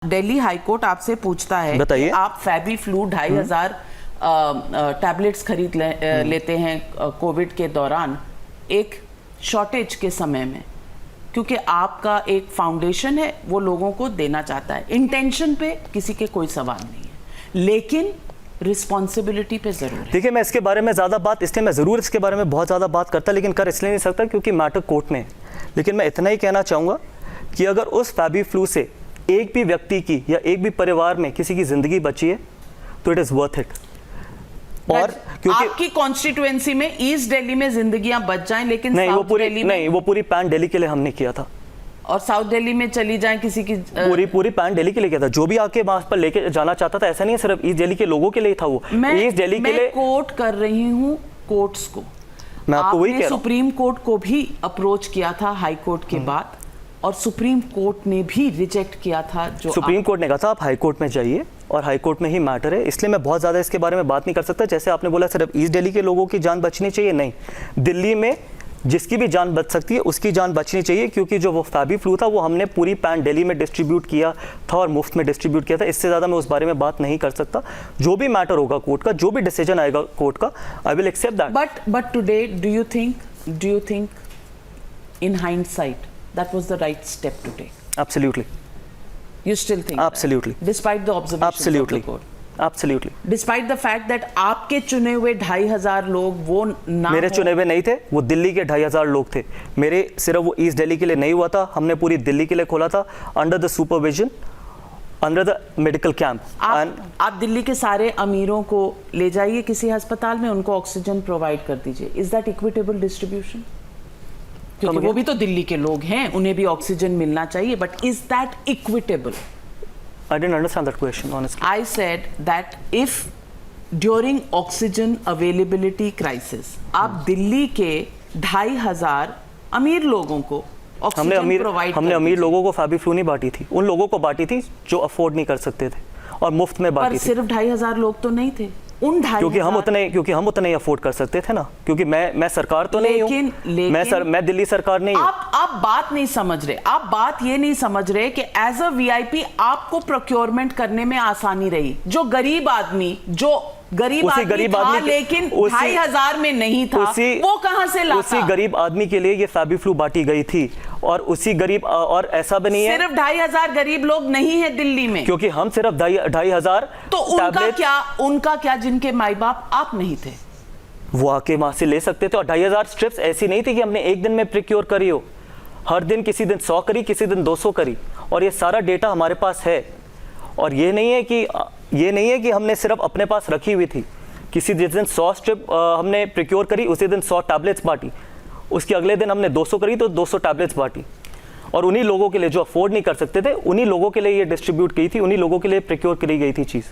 Delhi high court आपसे पूछता है कि आप फैबी फ्लू 2500 टैबलेट्स खरीद लेते हैं कोविड के दौरान एक शॉर्टेज के समय में, क्योंकि आपका एक फाउंडेशन है वो लोगों को देना चाहता है। इंटेंशन पे किसी के कोई सवाल नहीं है, लेकिन रिस्पॉन्सिबिलिटी पे जरूर है। देखिए, मैं इसके बारे में ज़्यादा बात इसलिए मैं ज़रूर इसके बारे में बहुत ज़्यादा बात करता, लेकिन कर इसलिए नहीं सकता क्योंकि मैटर कोर्ट में है। लेकिन मैं इतना ही कहना चाहूँगा कि अगर उस फैबी फ्लू से एक भी व्यक्ति की या एक भी परिवार में किसी की ज़िंदगी बची है तो इट इज़ वर्थ इट। और क्योंकि आपकी कॉन्स्टिट्यूएंसी में ईस्ट दिल्ली में जिंदगियां बच जाएं, लेकिन नहीं, वो पूरी पैन दिल्ली के लिए हमने किया था। और साउथ दिल्ली में चली जाए किसी की पूरी पैन दिल्ली के लिए किया था। जो भी आके वहां पर लेके जाना चाहता था, ऐसा नहीं है सिर्फ ईस्ट दिल्ली के लोगों के लिए था वो। ईस्ट दिल्ली के लिए कोर्ट कर रही हूँ कोर्ट्स को। मैं आपको वही कह रहा हूं, सुप्रीम कोर्ट को भी अप्रोच किया था हाई कोर्ट के बाद, और सुप्रीम कोर्ट ने भी रिजेक्ट किया था। जो सुप्रीम कोर्ट ने कहा था आप हाई कोर्ट में जाइए और हाई कोर्ट में ही मैटर है। इसलिए मैं बहुत ज़्यादा इसके बारे में बात नहीं कर सकता। जैसे आपने बोला सिर्फ ईस्ट दिल्ली के लोगों की जान बचनी चाहिए, नहीं, दिल्ली में जिसकी भी जान बच सकती है उसकी जान बचनी चाहिए, क्योंकि जो वो फैबी फ्लू था वो हमने पूरी पैन दिल्ली में डिस्ट्रीब्यूट किया था और मुफ्त में डिस्ट्रीब्यूट किया था। इससे ज़्यादा मैं उस बारे में बात नहीं कर सकता। जो भी मैटर होगा कोर्ट का, जो भी डिसीजन आएगा कोर्ट का, I will accept that. But today do you think in hindsight that was the right step to take? Absolutely. You still think absolutely that? Despite the observations absolutely of the court? Absolutely. Despite the fact that आपके चुने हुए 2500 लोग वो ना, मेरे चुने हुए नहीं थे, वो दिल्ली के 2500 लोग थे। मेरे सिर्फ वो ईस्ट दिल्ली के लिए नहीं हुआ था, हमने पूरी दिल्ली के लिए खोला था under the supervision, under the medical camp. आप दिल्ली के सारे अमीरों को ले जाइए किसी अस्पताल में, उनको ऑक्सीजन प्रोवाइड कर दीजिए। Is that equitable distribution? क्योंकि वो भी तो दिल्ली के लोग हैं, उन्हें भी ऑक्सीजन मिलना चाहिए, but is that equitable? I didn't understand that question, honestly. I said that if during oxygen availability crisis आप दिल्ली के 2500 अमीर लोगों को ऑक्सीजन प्रोवाइड, हमने अमीर लोगों को फैबी फ्लू नहीं बांटी थी, उन लोगों को बांटी थी जो अफोर्ड नहीं कर सकते थे और मुफ्त में बांटी थी। सिर्फ 2500 लोग तो नहीं थे उन 2500, क्योंकि हम उतने ही अफोर्ड कर सकते थे ना, क्योंकि मैं सरकार तो नहीं हूं, मैं दिल्ली सरकार नहीं हूं। आप बात नहीं समझ रहे। आप बात ये नहीं समझ रहे कि एज अ वीआईपी आपको प्रोक्योरमेंट करने में आसानी रही। जो गरीब आदमी था लेकिन 2500 में नहीं था, वो कहां से लाता? उसी गरीब आदमी के लिए ये फैबी फ्लू बांटी गई थी, और उसी गरीब, और ऐसा भी नहीं है सिर्फ 2500 गरीब लोग नहीं है दिल्ली में, क्योंकि हम सिर्फ 2500। तो उनका क्या जिनके माई बाप आप नहीं थे, वो आके वहां से ले सकते थे। और 2500 स्ट्रिप्स ऐसी नहीं थी कि हमने एक दिन में प्रिक्योर करी हो, हर दिन किसी दिन 100 करी, किसी दिन 200 करी, और ये सारा डेटा हमारे पास है। और ये नहीं है कि हमने सिर्फ अपने पास रखी हुई थी। किसी जिस दिन 100 स्ट्रिप हमने प्रिक्योर करी, उसी दिन 100 टैबलेट्स बांटी, उसके अगले दिन हमने 200 करी तो 200 टैबलेट्स बांटी, और उन्हीं लोगों के लिए जो अफोर्ड नहीं कर सकते थे, उन्हीं लोगों के लिए ये डिस्ट्रीब्यूट की थी, उन्हीं लोगों के लिए प्रिक्योर करी गई थी चीज़।